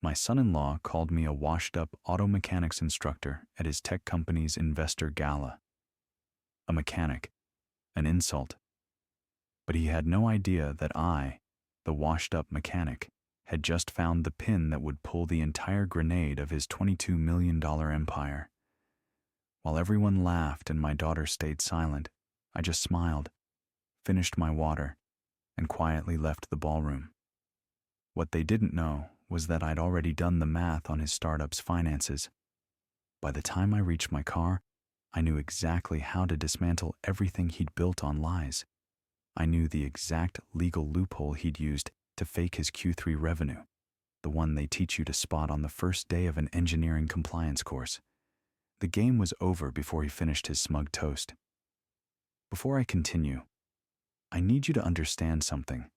My son-in-law called me a washed-up auto mechanics instructor at his tech company's investor gala. A mechanic, an insult. But he had no idea that I, the washed-up mechanic, had just found the pin that would pull the entire grenade of his $22 million empire. While everyone laughed and my daughter stayed silent, I just smiled, finished my water, and quietly left the ballroom. What they didn't know was that I'd already done the math on his startup's finances. By the time I reached my car, I knew exactly how to dismantle everything he'd built on lies. I knew the exact legal loophole he'd used to fake his Q3 revenue, the one they teach you to spot on the first day of an engineering compliance course. The game was over before he finished his smug toast. Before I continue, I need you to understand something.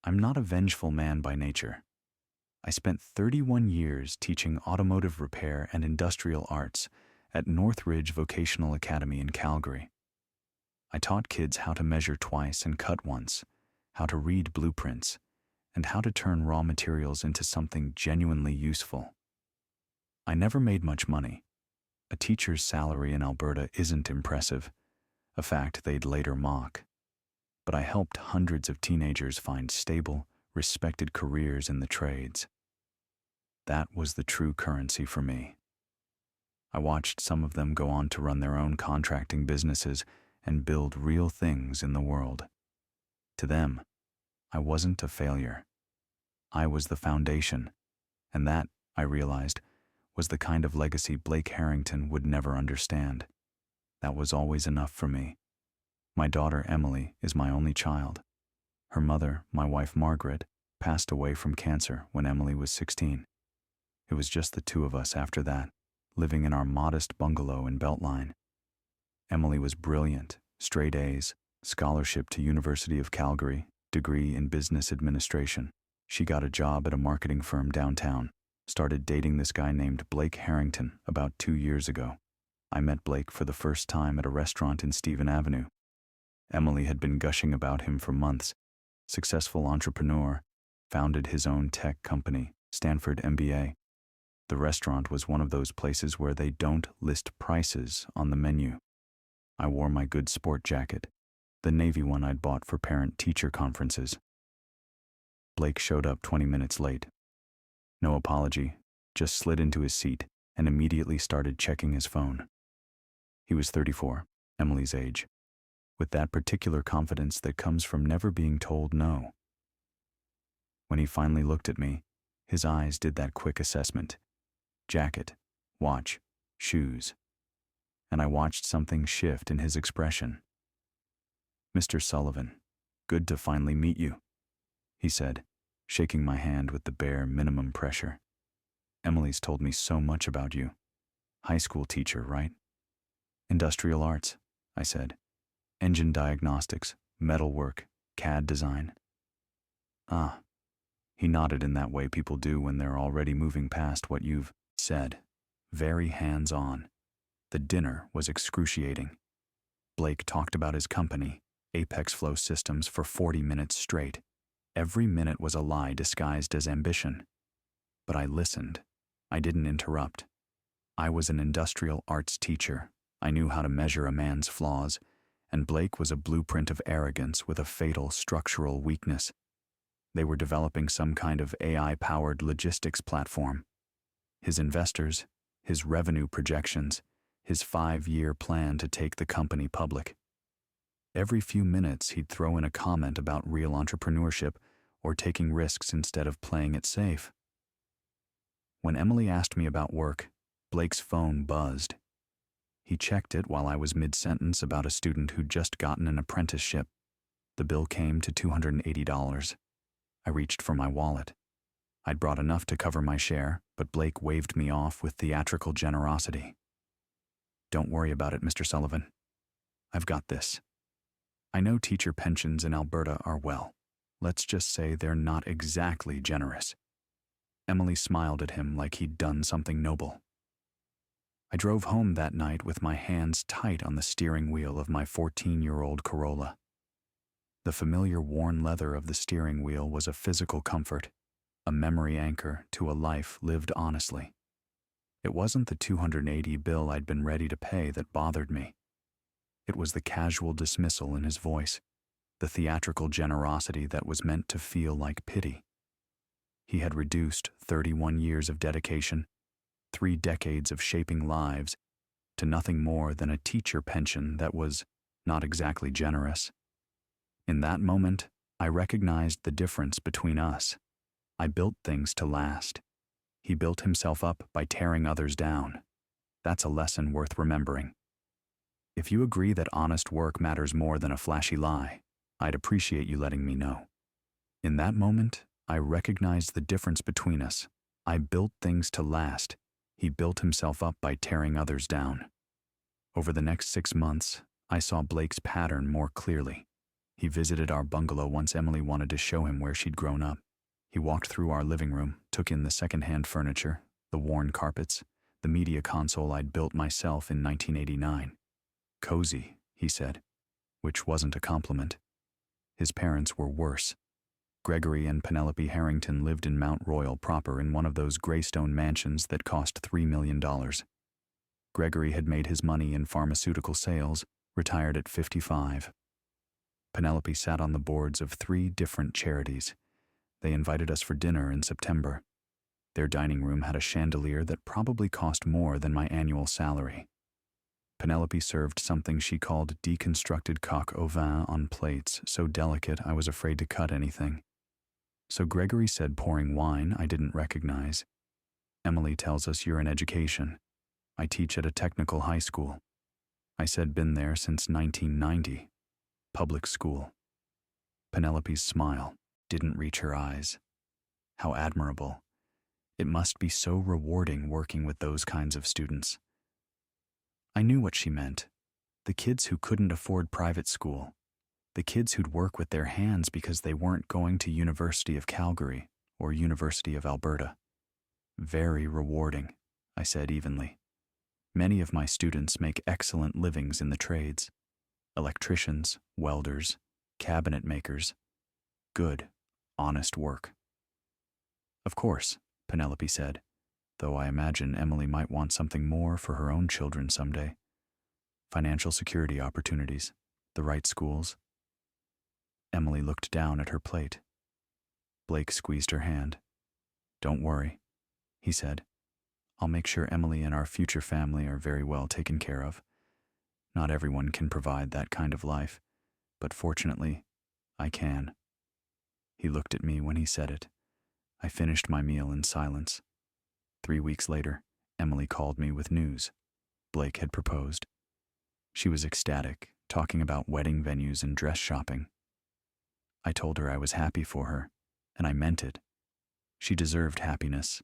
I'm not a vengeful man by nature. I spent 31 years teaching automotive repair and industrial arts at Northridge Vocational Academy in Calgary. I taught kids how to measure twice and cut once, how to read blueprints, and how to turn raw materials into something genuinely useful. I never made much money. A teacher's salary in Alberta isn't impressive, a fact they'd later mock. But I helped hundreds of teenagers find stable, respected careers in the trades. That was the true currency for me. I watched some of them go on to run their own contracting businesses and build real things in the world. To them, I wasn't a failure. I was the foundation, and that, I realized, was the kind of legacy Blake Harrington would never understand. That was always enough for me. My daughter, Emily, is my only child. Her mother, my wife Margaret, passed away from cancer when Emily was 16. It was just the two of us after that, living in our modest bungalow in Beltline. Emily was brilliant, straight A's, scholarship to University of Calgary, degree in business administration. She got a job at a marketing firm downtown, started dating this guy named Blake Harrington about 2 years ago. I met Blake for the first time at a restaurant in Stephen Avenue. Emily had been gushing about him for months. Successful entrepreneur, founded his own tech company, Stanford MBA. The restaurant was one of those places where they don't list prices on the menu. I wore my good sport jacket, the navy one I'd bought for parent-teacher conferences. Blake showed up 20 minutes late. No apology, just slid into his seat and immediately started checking his phone. He was 34, Emily's age, with that particular confidence that comes from never being told no. When he finally looked at me, his eyes did that quick assessment. Jacket, watch, shoes. And I watched something shift in his expression. "Mr. Sullivan, good to finally meet you," he said, shaking my hand with the bare minimum pressure. "Emily's told me so much about you. High school teacher, right?" "Industrial arts," I said. "Engine diagnostics, metalwork, CAD design." "Ah." He nodded in that way people do when they're already moving past what you've said. Very hands-on. The dinner was excruciating. Blake talked about his company, Apex Flow Systems, for 40 minutes straight. Every minute was a lie disguised as ambition. But I listened. I didn't interrupt. I was an industrial arts teacher. I knew how to measure a man's flaws, and Blake was a blueprint of arrogance with a fatal structural weakness. They were developing some kind of AI-powered logistics platform. His investors, his revenue projections, his 5-year plan to take the company public. Every few minutes he'd throw in a comment about real entrepreneurship or taking risks instead of playing it safe. When Emily asked me about work, Blake's phone buzzed. He checked it while I was mid-sentence about a student who'd just gotten an apprenticeship. The bill came to $280. I reached for my wallet. I'd brought enough to cover my share, but Blake waved me off with theatrical generosity. "Don't worry about it, Mr. Sullivan. I've got this. I know teacher pensions in Alberta are, well, let's just say they're not exactly generous." Emily smiled at him like he'd done something noble. I drove home that night with my hands tight on the steering wheel of my 14-year-old Corolla. The familiar worn leather of the steering wheel was a physical comfort. a memory anchor to a life lived honestly. It wasn't the $280 bill I'd been ready to pay that bothered me. It was the casual dismissal in his voice, the theatrical generosity that was meant to feel like pity. He had reduced 31 years of dedication, 3 decades of shaping lives, to nothing more than a teacher pension that was not exactly generous. In that moment, I recognized the difference between us. I built things to last. He built himself up by tearing others down. That's a lesson worth remembering. If you agree that honest work matters more than a flashy lie, I'd appreciate you letting me know. In that moment, I recognized the difference between us. I built things to last. He built himself up by tearing others down. Over the next 6 months, I saw Blake's pattern more clearly. He visited our bungalow once Emily wanted to show him where she'd grown up. He walked through our living room, took in the second-hand furniture, the worn carpets, the media console I'd built myself in 1989. Cozy, he said, which wasn't a compliment. His parents were worse. Gregory and Penelope Harrington lived in Mount Royal proper in one of those graystone mansions that cost $3 million. Gregory had made his money in pharmaceutical sales, retired at 55. Penelope sat on the boards of 3 different charities. They invited us for dinner in September. Their dining room had a chandelier that probably cost more than my annual salary. Penelope served something she called deconstructed coq au vin on plates so delicate I was afraid to cut anything. So Gregory said, pouring wine I didn't recognize, "Emily tells us you're in education. I teach at a technical high school." I said, "Been there since 1990. Public school." Penelope's smile didn't reach her eyes. How admirable. It must be so rewarding working with those kinds of students. I knew what she meant. The kids who couldn't afford private school. The kids who'd work with their hands because they weren't going to University of Calgary or University of Alberta. Very rewarding, I said evenly. Many of my students make excellent livings in the trades. Electricians, welders, cabinet makers. Good, honest work. Of course, Penelope said, though I imagine Emily might want something more for her own children someday. Financial security opportunities, the right schools. Emily looked down at her plate. Blake squeezed her hand. "Don't worry," he said. "I'll make sure Emily and our future family are very well taken care of. Not everyone can provide that kind of life, but fortunately, I can." He looked at me when he said it. I finished my meal in silence. 3 weeks later, Emily called me with news. Blake had proposed. She was ecstatic, talking about wedding venues and dress shopping. I told her I was happy for her, and I meant it. She deserved happiness.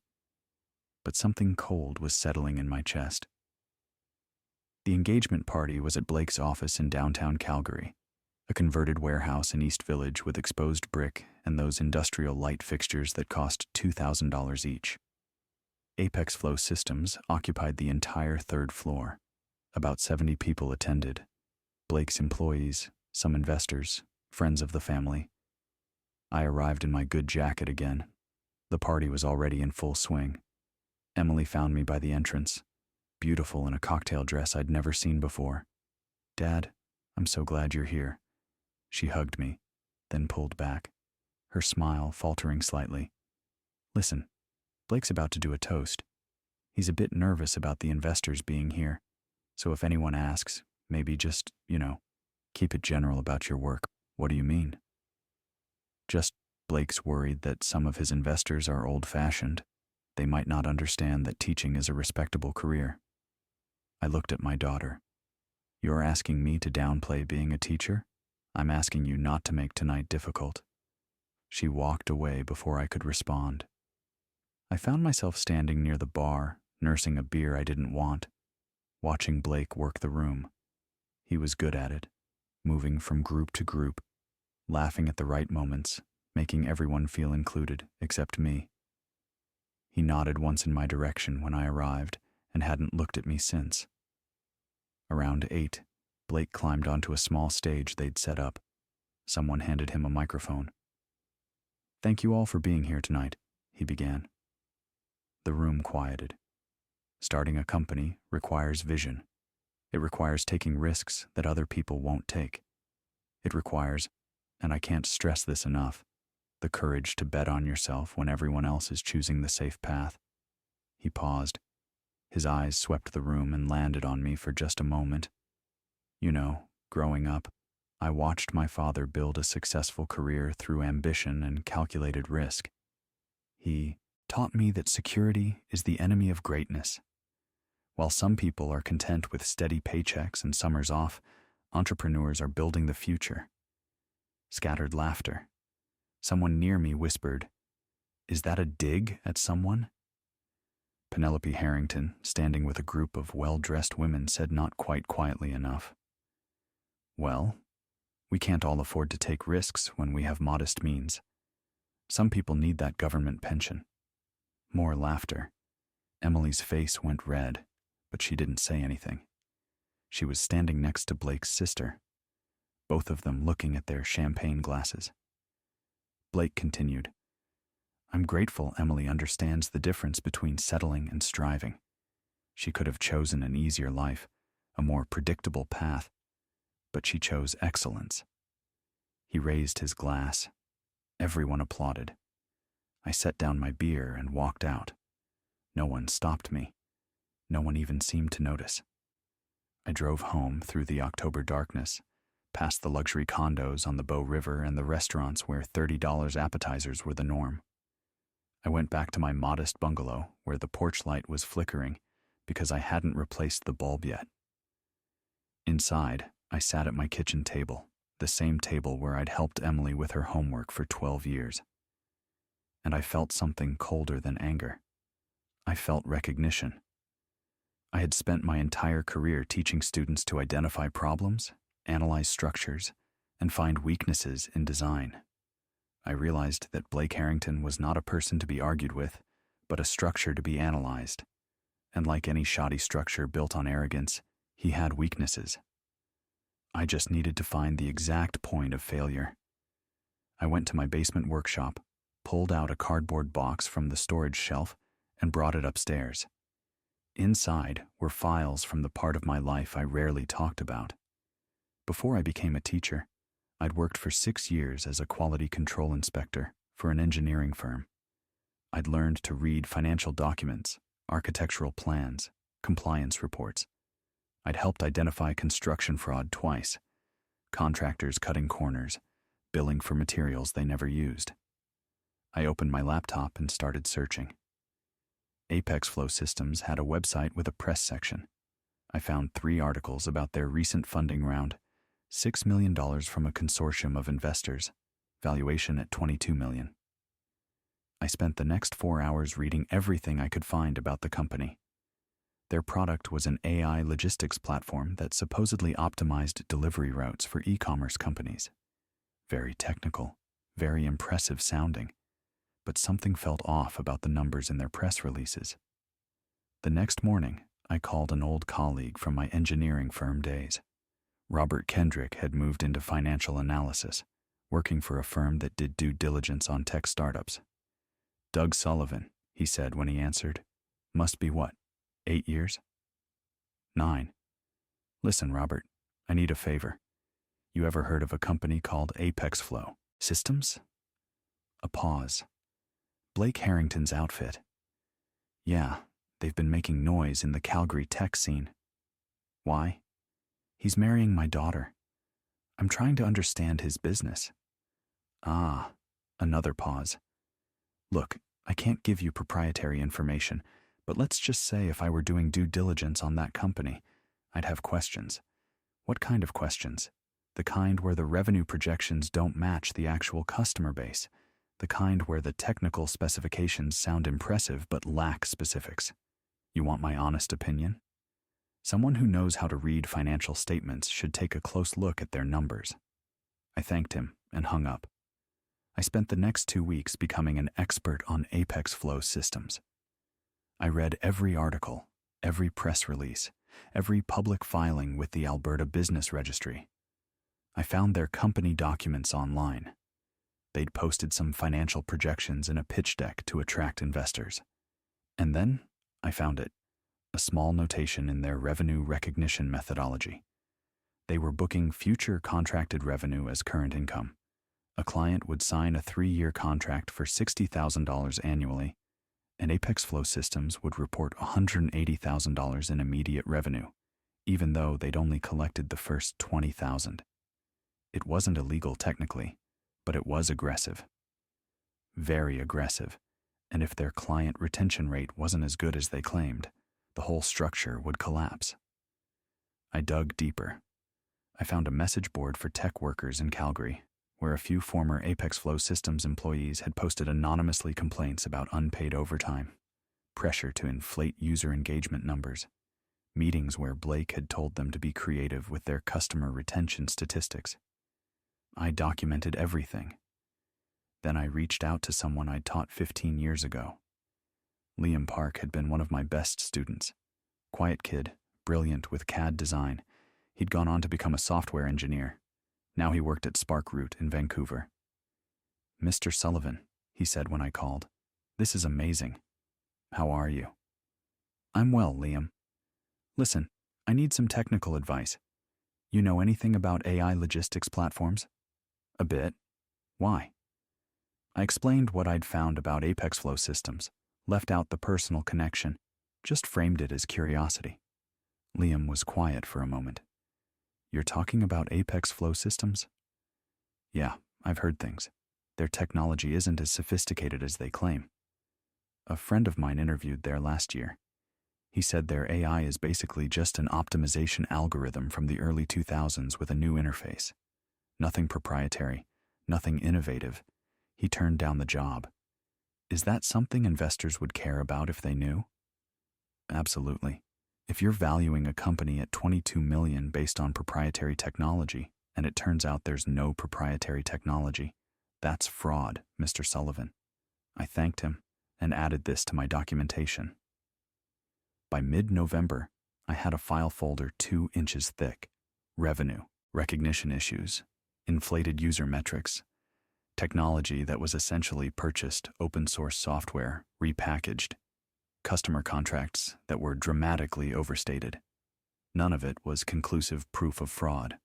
But something cold was settling in my chest. The engagement party was at Blake's office in downtown Calgary, a converted warehouse in East Village with exposed brick and those industrial light fixtures that cost $2,000 each. Apex Flow Systems occupied the entire 3rd floor. About 70 people attended. Blake's employees, some investors, friends of the family. I arrived in my good jacket again. The party was already in full swing. Emily found me by the entrance, beautiful in a cocktail dress I'd never seen before. "Dad, I'm so glad you're here." She hugged me, then pulled back, her smile faltering slightly. "Listen, Blake's about to do a toast. He's a bit nervous about the investors being here, so if anyone asks, maybe just, keep it general about your work." "What do you mean?" "Just Blake's worried that some of his investors are old-fashioned. They might not understand that teaching is a respectable career." I looked at my daughter. "You're asking me to downplay being a teacher? I'm asking you not to make tonight difficult." She walked away before I could respond. I found myself standing near the bar, nursing a beer I didn't want, watching Blake work the room. He was good at it, moving from group to group, laughing at the right moments, making everyone feel included except me. He nodded once in my direction when I arrived and hadn't looked at me since. Around 8, Blake climbed onto a small stage they'd set up. Someone handed him a microphone. "Thank you all for being here tonight," he began. The room quieted. Starting a company requires vision. It requires taking risks that other people won't take. It requires, and I can't stress this enough, the courage to bet on yourself when everyone else is choosing the safe path. He paused. His eyes swept the room and landed on me for just a moment. You know, growing up, I watched my father build a successful career through ambition and calculated risk. He taught me that security is the enemy of greatness. While some people are content with steady paychecks and summers off, entrepreneurs are building the future. Scattered laughter. Someone near me whispered, "Is that a dig at someone?" Penelope Harrington, standing with a group of well-dressed women, said not quite quietly enough, "Well, we can't all afford to take risks when we have modest means. Some people need that government pension." More laughter. Emily's face went red, but she didn't say anything. She was standing next to Blake's sister, both of them looking at their champagne glasses. Blake continued, "I'm grateful Emily understands the difference between settling and striving. She could have chosen an easier life, a more predictable path, but she chose excellence." He raised his glass. Everyone applauded. I set down my beer and walked out. No one stopped me. No one even seemed to notice. I drove home through the October darkness, past the luxury condos on the Bow River and the restaurants where $30 appetizers were the norm. I went back to my modest bungalow where the porch light was flickering because I hadn't replaced the bulb yet. Inside, I sat at my kitchen table, the same table where I'd helped Emily with her homework for 12 years. And I felt something colder than anger. I felt recognition. I had spent my entire career teaching students to identify problems, analyze structures, and find weaknesses in design. I realized that Blake Harrington was not a person to be argued with, but a structure to be analyzed. And like any shoddy structure built on arrogance, he had weaknesses. I just needed to find the exact point of failure. I went to my basement workshop, pulled out a cardboard box from the storage shelf, and brought it upstairs. Inside were files from the part of my life I rarely talked about. Before I became a teacher, I'd worked for 6 years as a quality control inspector for an engineering firm. I'd learned to read financial documents, architectural plans, compliance reports. I'd helped identify construction fraud twice, contractors cutting corners, billing for materials they never used. I opened my laptop and started searching. Apex Flow Systems had a website with a press section. I found 3 articles about their recent funding round, $6 million from a consortium of investors, valuation at $22 million. I spent the next 4 hours reading everything I could find about the company. Their product was an AI logistics platform that supposedly optimized delivery routes for e-commerce companies. Very technical, very impressive sounding, but something felt off about the numbers in their press releases. The next morning, I called an old colleague from my engineering firm days. Robert Kendrick had moved into financial analysis, working for a firm that did due diligence on tech startups. "Doug Sullivan," he said when he answered. "Must be what, 8 years?" 9. "Listen, Robert, I need a favor. You ever heard of a company called Apex Flow Systems?" A pause. "Blake Harrington's outfit." "Yeah, they've been making noise in the Calgary tech scene." "Why?" "He's marrying my daughter. I'm trying to understand his business." "Ah," another pause. "Look, I can't give you proprietary information, but let's just say if I were doing due diligence on that company, I'd have questions." "What kind of questions?" "The kind where the revenue projections don't match the actual customer base. The kind where the technical specifications sound impressive but lack specifics." "You want my honest opinion?" "Someone who knows how to read financial statements should take a close look at their numbers." I thanked him and hung up. I spent the next 2 weeks becoming an expert on Apex Flow Systems. I read every article, every press release, every public filing with the Alberta Business Registry. I found their company documents online. They'd posted some financial projections in a pitch deck to attract investors. And then I found it, a small notation in their revenue recognition methodology. They were booking future contracted revenue as current income. A client would sign a 3-year contract for $60,000 annually, and Apex Flow Systems would report $180,000 in immediate revenue, even though they'd only collected the first $20,000. It wasn't illegal technically, but it was aggressive. Very aggressive, and if their client retention rate wasn't as good as they claimed, the whole structure would collapse. I dug deeper. I found a message board for tech workers in Calgary, where a few former Apex Flow Systems employees had posted anonymously complaints about unpaid overtime, pressure to inflate user engagement numbers, meetings where Blake had told them to be creative with their customer retention statistics. I documented everything. Then I reached out to someone I'd taught 15 years ago. Liam Park had been one of my best students. Quiet kid, brilliant with CAD design. He'd gone on to become a software engineer. Now he worked at SparkRoot in Vancouver. "Mr. Sullivan," he said when I called, "this is amazing. How are you?" "I'm well, Liam. Listen, I need some technical advice. You know anything about AI logistics platforms?" "A bit. Why?" I explained what I'd found about Apex Flow Systems, left out the personal connection, just framed it as curiosity. Liam was quiet for a moment. "You're talking about Apex Flow Systems?" "Yeah, I've heard things. Their technology isn't as sophisticated as they claim. A friend of mine interviewed there last year. He said their AI is basically just an optimization algorithm from the early 2000s with a new interface. Nothing proprietary, nothing innovative. He turned down the job. Is that something investors would care about if they knew?" "Absolutely. If you're valuing a company at $22 million based on proprietary technology, and it turns out there's no proprietary technology, that's fraud, Mr. Sullivan." I thanked him and added this to my documentation. By mid-November, I had a file folder 2 inches thick. Revenue, recognition issues, inflated user metrics, technology that was essentially purchased open-source software repackaged, customer contracts that were dramatically overstated. None of it was conclusive proof of fraud,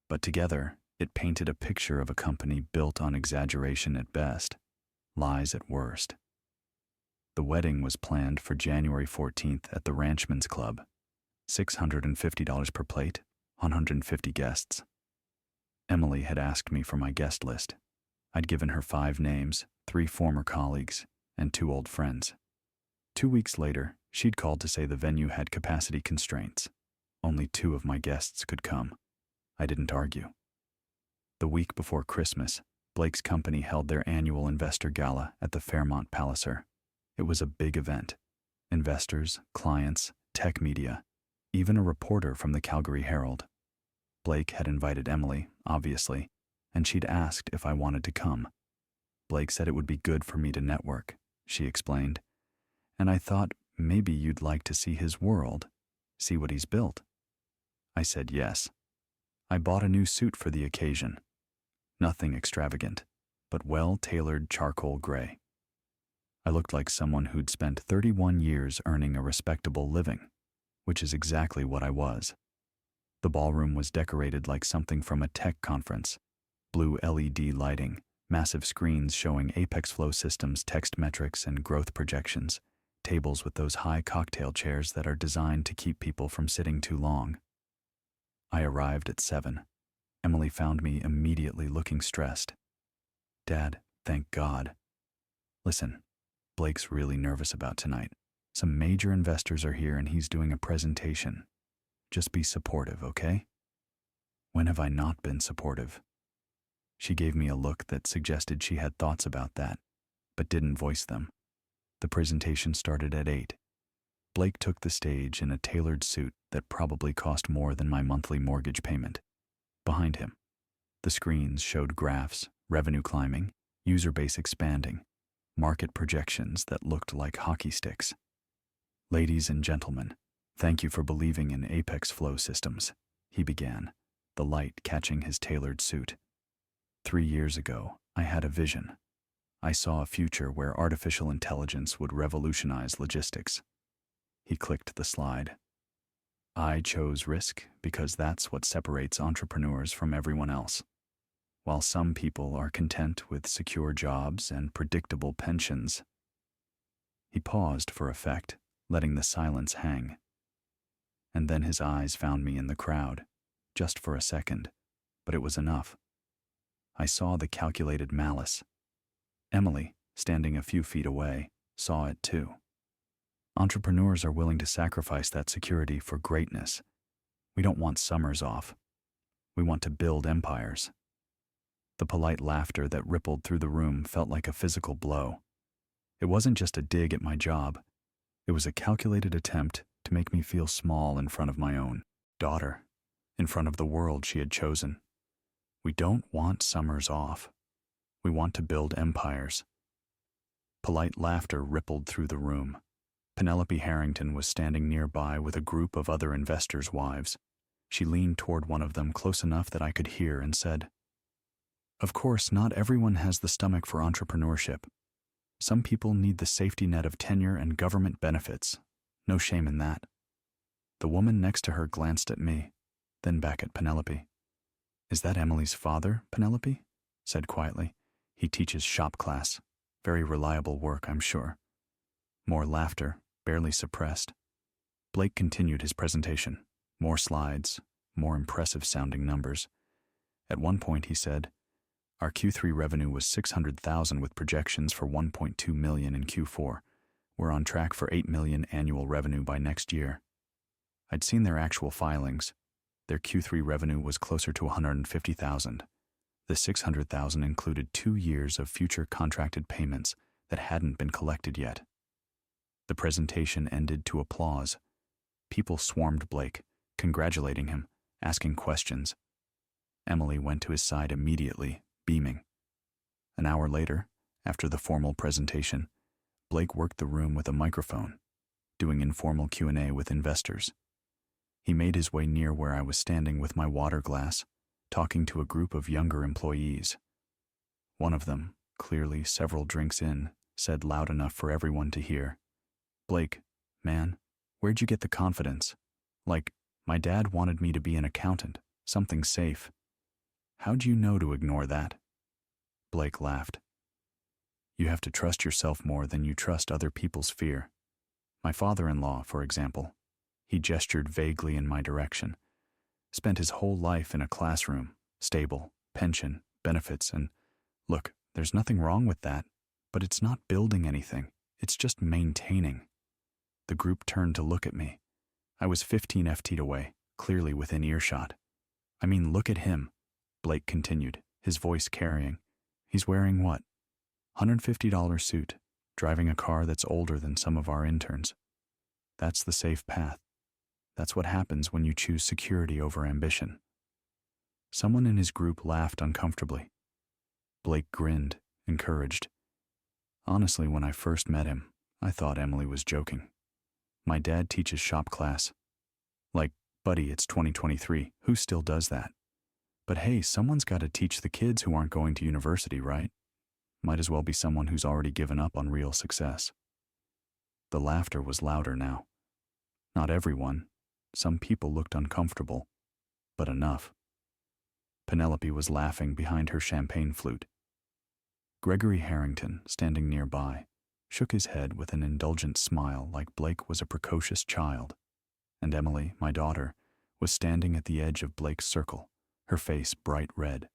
but together it painted a picture of a company built on exaggeration at best, lies at worst. The wedding was planned for January 14th at the Ranchman's Club, $650 per plate, 150 guests. Emily had asked me for my guest list. I'd given her 5 names, 3 former colleagues, and 2 old friends. 2 weeks later, she'd called to say the venue had capacity constraints. Only 2 of my guests could come. I didn't argue. The week before Christmas, Blake's company held their annual investor gala at the Fairmont Palliser. It was a big event. Investors, clients, tech media, even a reporter from the Calgary Herald. Blake had invited Emily, obviously, and she'd asked if I wanted to come. Blake said it would be good for me to network, she explained. And I thought maybe you'd like to see his world, see what he's built. I said yes. I bought a new suit for the occasion. Nothing extravagant, but well-tailored charcoal gray. I looked like someone who'd spent 31 years earning a respectable living, which is exactly what I was. The ballroom was decorated like something from a tech conference. Blue LED lighting, massive screens showing Apex Flow Systems text metrics and growth projections, tables with those high cocktail chairs that are designed to keep people from sitting too long. I arrived at 7. Emily found me immediately looking stressed. "Dad, thank God. Listen, Blake's really nervous about tonight. Some major investors are here and he's doing a presentation. Just be supportive, okay?" When have I not been supportive? She gave me a look that suggested she had thoughts about that, but didn't voice them. The presentation started at 8. Blake took the stage in a tailored suit that probably cost more than my monthly mortgage payment. Behind him, the screens showed graphs, revenue climbing, user base expanding, market projections that looked like hockey sticks. "Ladies and gentlemen, thank you for believing in Apex Flow Systems," he began, the light catching his tailored suit. 3 years ago, I had a vision. I saw a future where artificial intelligence would revolutionize logistics. He clicked the slide. I chose risk because that's what separates entrepreneurs from everyone else. While some people are content with secure jobs and predictable pensions. He paused for effect, letting the silence hang. And then his eyes found me in the crowd, just for a second, but it was enough. I saw the calculated malice. Emily, standing a few feet away, saw it too. Entrepreneurs are willing to sacrifice that security for greatness. We don't want summers off. We want to build empires. The polite laughter that rippled through the room felt like a physical blow. It wasn't just a dig at my job. It was a calculated attempt to make me feel small in front of my own daughter, in front of the world she had chosen. We don't want summers off. We want to build empires. Polite laughter rippled through the room. Penelope Harrington was standing nearby with a group of other investors' wives. She leaned toward one of them close enough that I could hear and said, "Of course, not everyone has the stomach for entrepreneurship. Some people need the safety net of tenure and government benefits. No shame in that." The woman next to her glanced at me, then back at Penelope. "Is that Emily's father, Penelope?" said quietly. "He teaches shop class. Very reliable work, I'm sure." More laughter, barely suppressed. Blake continued his presentation. More slides, more impressive-sounding numbers. At one point he said, "Our Q3 revenue was $600,000 with projections for $1.2 million in Q4. We're on track for $8 million annual revenue by next year." I'd seen their actual filings. Their Q3 revenue was closer to $150,000. The $600,000 included 2 years of future contracted payments that hadn't been collected yet. The presentation ended to applause. People swarmed Blake, congratulating him, asking questions. Emily went to his side immediately, beaming. An hour later, after the formal presentation, Blake worked the room with a microphone, doing informal Q&A with investors. He made his way near where I was standing with my water glass, talking to a group of younger employees. One of them, clearly several drinks in, said loud enough for everyone to hear, "Blake, man, where'd you get the confidence? Like, my dad wanted me to be an accountant, something safe. How'd you know to ignore that?" Blake laughed. "You have to trust yourself more than you trust other people's fear. My father-in-law, for example," he gestured vaguely in my direction, "spent his whole life in a classroom, stable, pension, benefits, and look, there's nothing wrong with that, but it's not building anything, it's just maintaining." The group turned to look at me. I was 15 FT away, clearly within earshot. "I mean, look at him," Blake continued, his voice carrying. "He's wearing what? $150 suit, driving a car that's older than some of our interns. That's the safe path. That's what happens when you choose security over ambition." Someone in his group laughed uncomfortably. Blake grinned, encouraged. "Honestly, when I first met him, I thought Emily was joking. My dad teaches shop class. Like, buddy, it's 2023, who still does that? But hey, someone's got to teach the kids who aren't going to university, right? Might as well be someone who's already given up on real success." The laughter was louder now. Not everyone. Some people looked uncomfortable, but enough. Penelope was laughing behind her champagne flute. Gregory Harrington, standing nearby, shook his head with an indulgent smile like Blake was a precocious child. And Emily, my daughter, was standing at the edge of Blake's circle, her face bright red.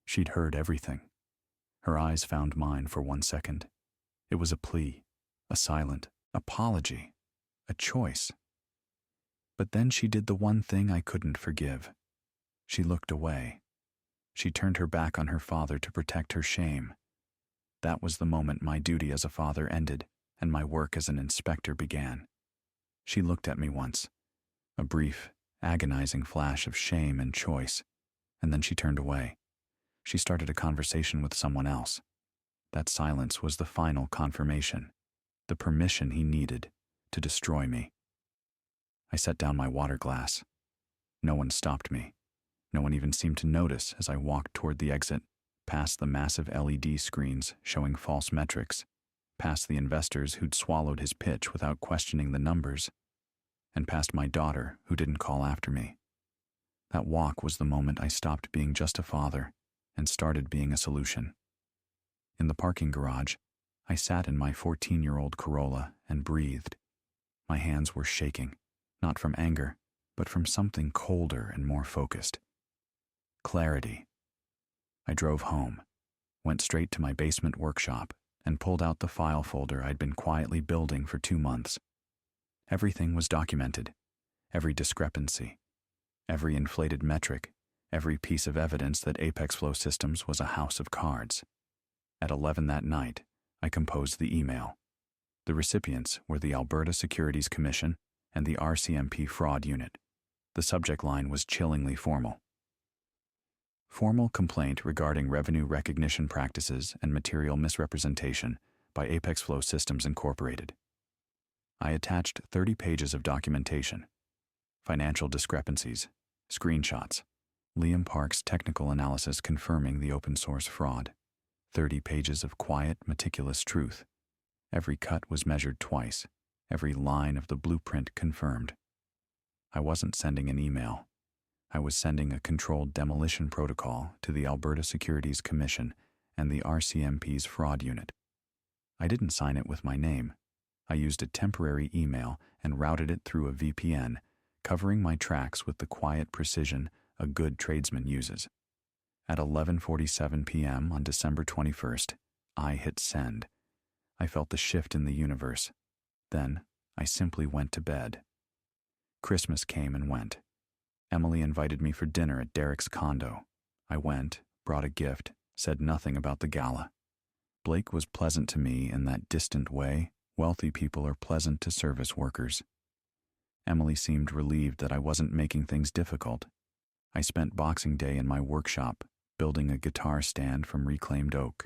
She'd heard everything. Her eyes found mine for 1 second. It was a plea, a silent apology, a choice. But then she did the one thing I couldn't forgive. She looked away. She turned her back on her father to protect her shame. That was the moment my duty as a father ended and my work as an inspector began. She looked at me once, a brief, agonizing flash of shame and choice, and then she turned away. She started a conversation with someone else. That silence was the final confirmation, the permission he needed to destroy me. I set down my water glass. No one stopped me. No one even seemed to notice as I walked toward the exit, past the massive LED screens showing false metrics, past the investors who'd swallowed his pitch without questioning the numbers, and past my daughter who didn't call after me. That walk was the moment I stopped being just a father and started being a solution. In the parking garage, I sat in my 14-year-old Corolla and breathed. My hands were shaking, not from anger, but from something colder and more focused. Clarity. I drove home, went straight to my basement workshop, and pulled out the file folder I'd been quietly building for 2 months. Everything was documented, every discrepancy, every inflated metric, every piece of evidence that Apex Flow Systems was a house of cards. At 11 that night, I composed the email. The recipients were the Alberta Securities Commission and the RCMP Fraud Unit. The subject line was chillingly formal. Formal complaint regarding revenue recognition practices and material misrepresentation by Apex Flow Systems Incorporated. I attached 30 pages of documentation, financial discrepancies, screenshots, Liam Park's technical analysis confirming the open source fraud, 30 pages of quiet, meticulous truth. Every cut was measured twice, every line of the blueprint confirmed. I wasn't sending an email. I was sending a controlled demolition protocol to the Alberta Securities Commission and the RCMP's fraud unit. I didn't sign it with my name. I used a temporary email and routed it through a VPN, covering my tracks with the quiet precision a good tradesman uses. At 11:47 p.m. on December 21st, I hit send. I felt the shift in the universe. Then, I simply went to bed. Christmas came and went. Emily invited me for dinner at Derek's condo. I went, brought a gift, said nothing about the gala. Blake was pleasant to me in that distant way wealthy people are pleasant to service workers. Emily seemed relieved that I wasn't making things difficult. I spent Boxing Day in my workshop, building a guitar stand from reclaimed oak.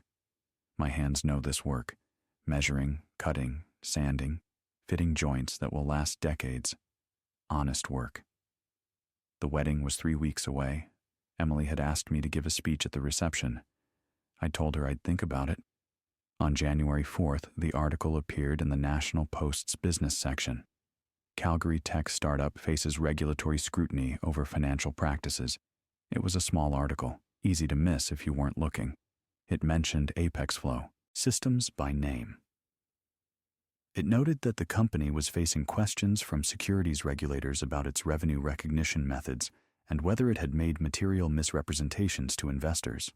My hands know this work, measuring, cutting, sanding, fitting joints that will last decades. Honest work. The wedding was 3 weeks away. Emily had asked me to give a speech at the reception. I told her I'd think about it. On January 4th, the article appeared in the National Post's business section. Calgary tech startup faces regulatory scrutiny over financial practices. It was a small article, easy to miss if you weren't looking. It mentioned Apex Flow Systems by name. It noted that the company was facing questions from securities regulators about its revenue recognition methods and whether it had made material misrepresentations to investors.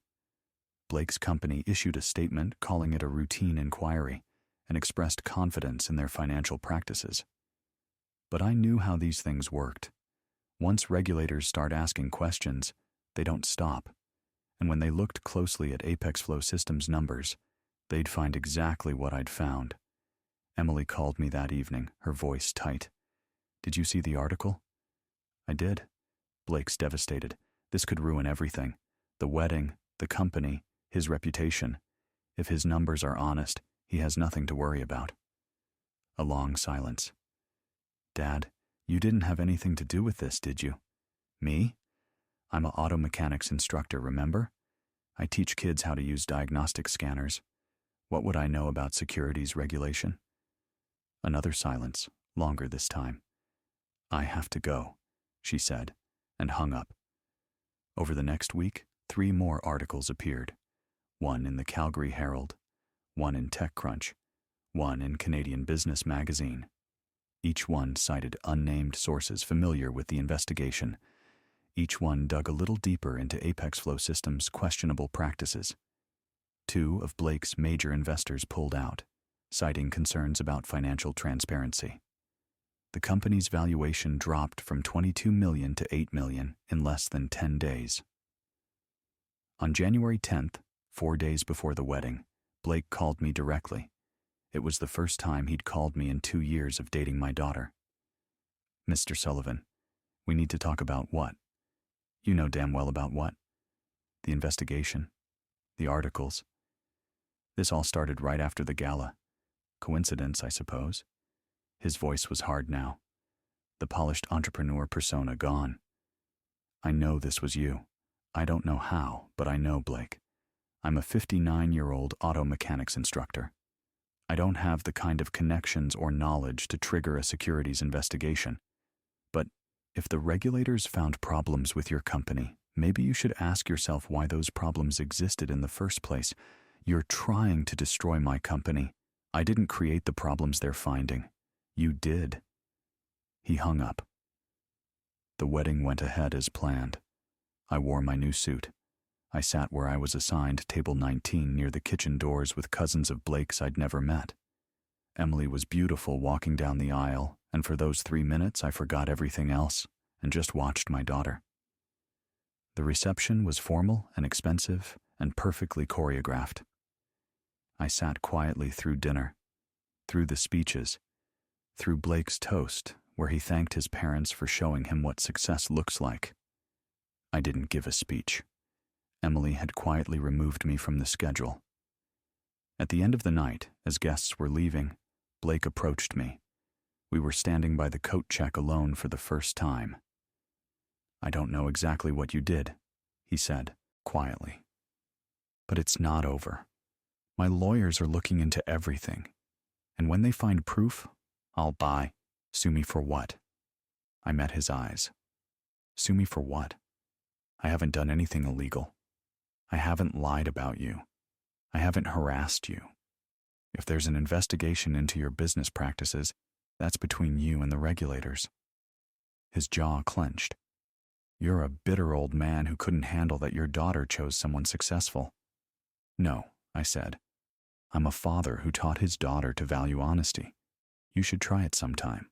Blake's company issued a statement calling it a routine inquiry and expressed confidence in their financial practices. But I knew how these things worked. Once regulators start asking questions, they don't stop. And when they looked closely at Apex Flow Systems numbers, they'd find exactly what I'd found. Emily called me that evening, her voice tight. "Did you see the article?" "I did." Blake's devastated. This could ruin everything. The wedding, the company, his reputation. If his numbers are honest, he has nothing to worry about. A long silence. "Dad, you didn't have anything to do with this, did you?" "Me? I'm an auto mechanics instructor, remember? I teach kids how to use diagnostic scanners. What would I know about securities regulation?" Another silence, longer this time. "I have to go," she said, and hung up. Over the next week, 3 more articles appeared. One in the Calgary Herald, one in TechCrunch, one in Canadian Business Magazine. Each one cited unnamed sources familiar with the investigation. Each one dug a little deeper into Apex Flow Systems' questionable practices. 2 of Blake's major investors pulled out, citing concerns about financial transparency. The company's valuation dropped from $22 million to $8 million in less than 10 days. On January 10th, 4 days before the wedding, Blake called me directly. It was the first time he'd called me in 2 years of dating my daughter. "Mr. Sullivan, we need to talk about what?" "You know damn well about what." "The investigation. The articles. This all started right after the gala. Coincidence, I suppose." His voice was hard now. The polished entrepreneur persona gone. "I know this was you. I don't know how, but I know, Blake. I'm a 59-year-old auto mechanics instructor. I don't have the kind of connections or knowledge to trigger a securities investigation. But if the regulators found problems with your company, maybe you should ask yourself why those problems existed in the first place. You're trying to destroy my company. I didn't create the problems they're finding. You did. He hung up. The wedding went ahead as planned. I wore my new suit. I sat where I was assigned, table 19, near the kitchen doors with cousins of Blake's I'd never met. Emily was beautiful walking down the aisle, and for those 3 minutes I forgot everything else and just watched my daughter. The reception was formal and expensive and perfectly choreographed. I sat quietly through dinner, through the speeches, through Blake's toast, where he thanked his parents for showing him what success looks like. I didn't give a speech. Emily had quietly removed me from the schedule. At the end of the night, as guests were leaving, Blake approached me. We were standing by the coat check alone for the first time. "I don't know exactly what you did," he said, quietly. "But it's not over. My lawyers are looking into everything. And when they find proof, I'll buy. Sue me for what?" I met his eyes. Sue me for what? I haven't done anything illegal. I haven't lied about you. I haven't harassed you. If there's an investigation into your business practices, that's between you and the regulators. His jaw clenched. You're a bitter old man who couldn't handle that your daughter chose someone successful. No, I said. I'm a father who taught his daughter to value honesty. You should try it sometime.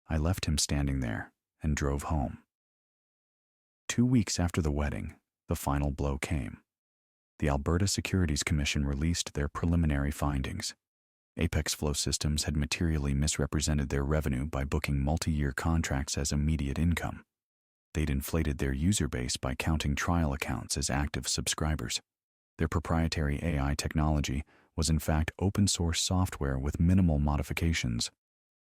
I left him standing there and drove home. 2 weeks after the wedding, the final blow came. The Alberta Securities Commission released their preliminary findings. Apex Flow Systems had materially misrepresented their revenue by booking multi-year contracts as immediate income. They'd inflated their user base by counting trial accounts as active subscribers. Their proprietary AI technology was in fact open-source software with minimal modifications.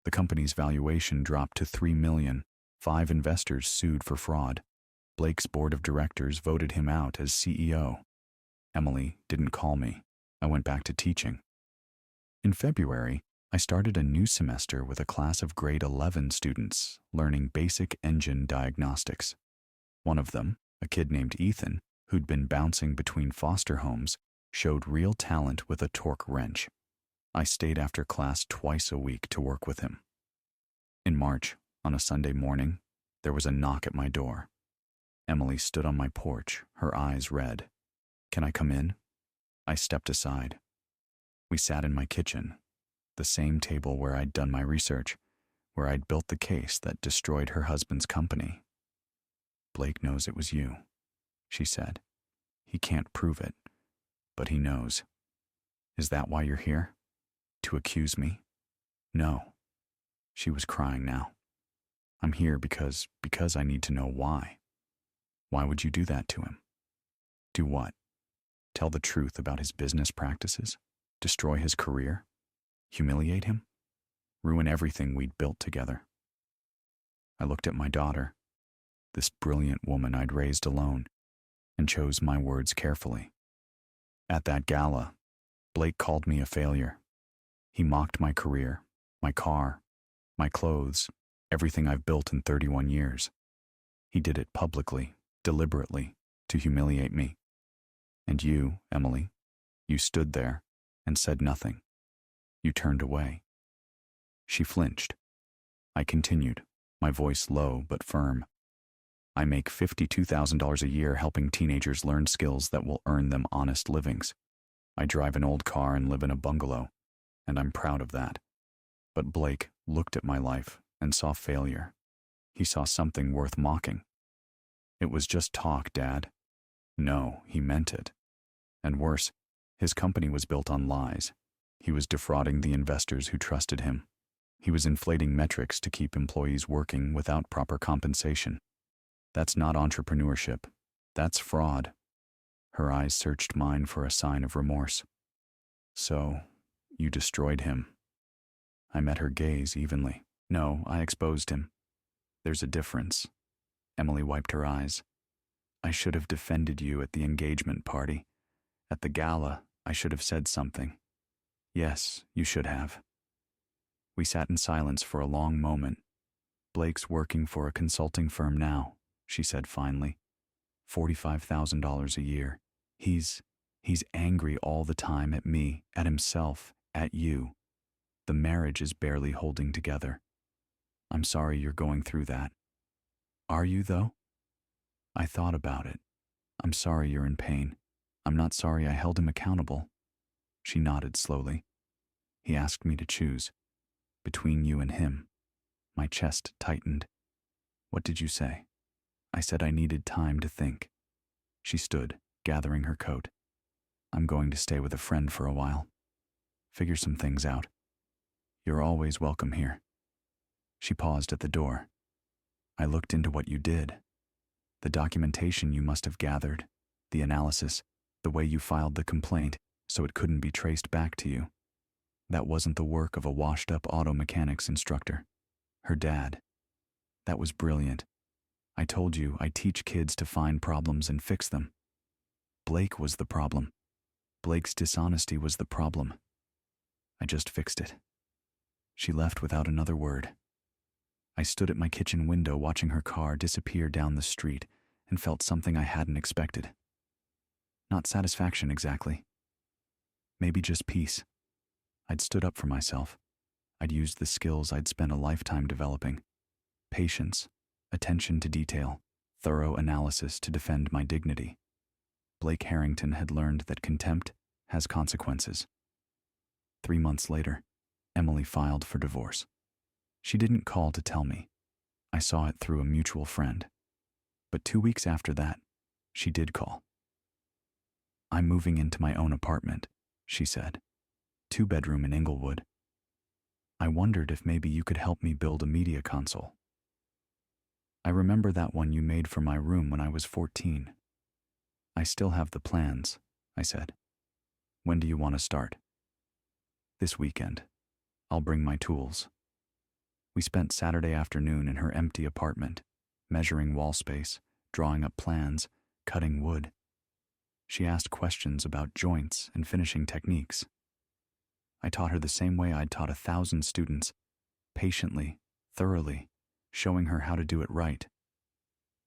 The company's valuation dropped to $3 million. 5 investors sued for fraud. Blake's board of directors voted him out as CEO. Emily didn't call me. I went back to teaching. In February, I started a new semester with a class of grade 11 students learning basic engine diagnostics. One of them, a kid named Ethan, who'd been bouncing between foster homes, showed real talent with a torque wrench. I stayed after class twice a week to work with him. In March, on a Sunday morning, there was a knock at my door. Emily stood on my porch, her eyes red. "Can I come in?" I stepped aside. We sat in my kitchen, the same table where I'd done my research, where I'd built the case that destroyed her husband's company. "Blake knows it was you," she said. "He can't prove it, but he knows. Is that why you're here? To accuse me?" "No." She was crying now. "I'm here because I need to know why." "Why would you do that to him?" "Do what? Tell the truth about his business practices? Destroy his career? Humiliate him? Ruin everything we'd built together?" I looked at my daughter, this brilliant woman I'd raised alone, and chose my words carefully. At that gala, Blake called me a failure. He mocked my career, my car, my clothes, everything I've built in 31 years. He did it publicly, deliberately, to humiliate me. And you, Emily, you stood there and said nothing. You turned away. She flinched. I continued, my voice low but firm. I make $52,000 a year helping teenagers learn skills that will earn them honest livings. I drive an old car and live in a bungalow, and I'm proud of that. But Blake looked at my life and saw failure. He saw something worth mocking. It was just talk, Dad. No, he meant it. And worse, his company was built on lies. He was defrauding the investors who trusted him. He was inflating metrics to keep employees working without proper compensation. That's not entrepreneurship. That's fraud. Her eyes searched mine for a sign of remorse. "So, you destroyed him." I met her gaze evenly. "No, I exposed him. There's a difference." Emily wiped her eyes. "I should have defended you at the engagement party. At the gala, I should have said something. Yes, you should have. We sat in silence for a long moment. Blake's working for a consulting firm now, she said finally. $45,000 a year. He's angry all the time at me, at himself, at you. The marriage is barely holding together. I'm sorry you're going through that. Are you, though? I thought about it. I'm sorry you're in pain. I'm not sorry I held him accountable. She nodded slowly. He asked me to choose. Between you and him. My chest tightened. What did you say? I said I needed time to think. She stood, gathering her coat. I'm going to stay with a friend for a while. Figure some things out. You're always welcome here. She paused at the door. I looked into what you did. The documentation you must have gathered, the analysis, the way you filed the complaint so it couldn't be traced back to you. That wasn't the work of a washed-up auto mechanics instructor. Her dad. That was brilliant. I told you I teach kids to find problems and fix them. Blake was the problem. Blake's dishonesty was the problem. I just fixed it. She left without another word. I stood at my kitchen window watching her car disappear down the street and felt something I hadn't expected. Not satisfaction exactly. Maybe just peace. I'd stood up for myself. I'd used the skills I'd spent a lifetime developing. Patience, attention to detail, thorough analysis to defend my dignity. Blake Harrington had learned that contempt has consequences. 3 months later, Emily filed for divorce. She didn't call to tell me. I saw it through a mutual friend. But 2 weeks after that, she did call. I'm moving into my own apartment, she said. 2-bedroom in Inglewood. I wondered if maybe you could help me build a media console. I remember that one you made for my room when I was 14. I still have the plans, I said. When do you want to start? This weekend. I'll bring my tools. We spent Saturday afternoon in her empty apartment, measuring wall space, drawing up plans, cutting wood. She asked questions about joints and finishing techniques. I taught her the same way I'd taught 1,000 students, patiently, thoroughly, showing her how to do it right.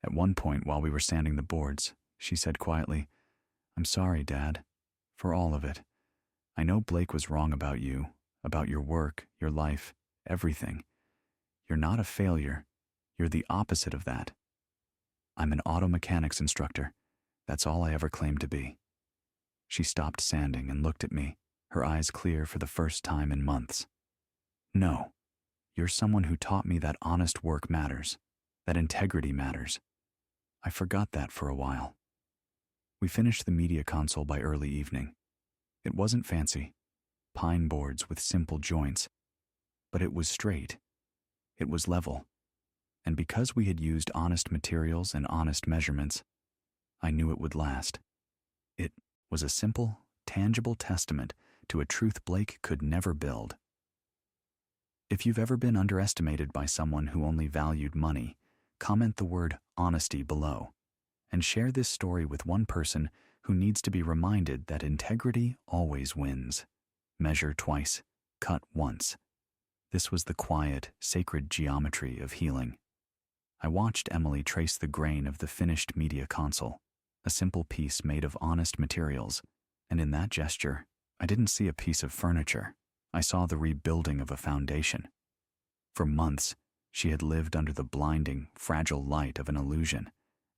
At one point while we were sanding the boards, she said quietly, I'm sorry, Dad, for all of it. I know Blake was wrong about you, about your work, your life, everything. You're not a failure. You're the opposite of that. I'm an auto mechanics instructor. That's all I ever claimed to be. She stopped sanding and looked at me, her eyes clear for the first time in months. No, you're someone who taught me that honest work matters, that integrity matters. I forgot that for a while. We finished the media console by early evening. It wasn't fancy, pine boards with simple joints, but it was straight. It was level. And because we had used honest materials and honest measurements, I knew it would last. It was a simple, tangible testament to a truth Blake could never build. If you've ever been underestimated by someone who only valued money, comment the word honesty below, and share this story with one person who needs to be reminded that integrity always wins. Measure twice, cut once. This was the quiet, sacred geometry of healing. I watched Emily trace the grain of the finished media console, a simple piece made of honest materials, and in that gesture, I didn't see a piece of furniture. I saw the rebuilding of a foundation. For months, she had lived under the blinding, fragile light of an illusion,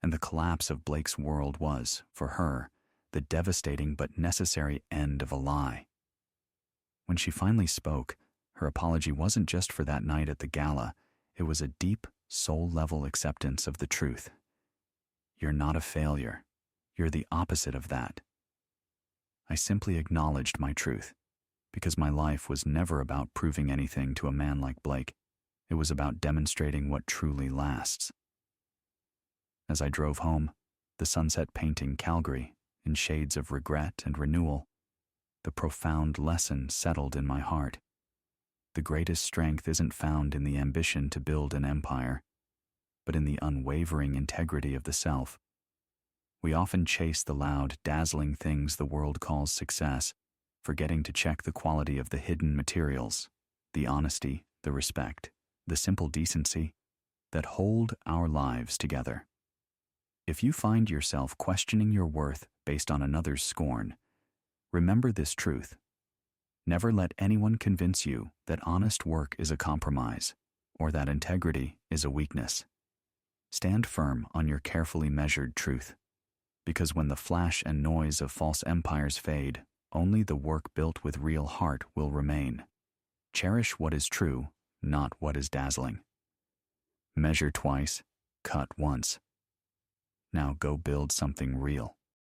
and the collapse of Blake's world was, for her, the devastating but necessary end of a lie. When she finally spoke, her apology wasn't just for that night at the gala, it was a deep, soul-level acceptance of the truth. You're not a failure. You're the opposite of that. I simply acknowledged my truth, because my life was never about proving anything to a man like Blake. It was about demonstrating what truly lasts. As I drove home, the sunset painting Calgary in shades of regret and renewal, the profound lesson settled in my heart. The greatest strength isn't found in the ambition to build an empire, but in the unwavering integrity of the self. We often chase the loud, dazzling things the world calls success, forgetting to check the quality of the hidden materials, the honesty, the respect, the simple decency that hold our lives together. If you find yourself questioning your worth based on another's scorn, remember this truth. Never let anyone convince you that honest work is a compromise or that integrity is a weakness. Stand firm on your carefully measured truth, because when the flash and noise of false empires fade, only the work built with real heart will remain. Cherish what is true, not what is dazzling. Measure twice, cut once. Now go build something real.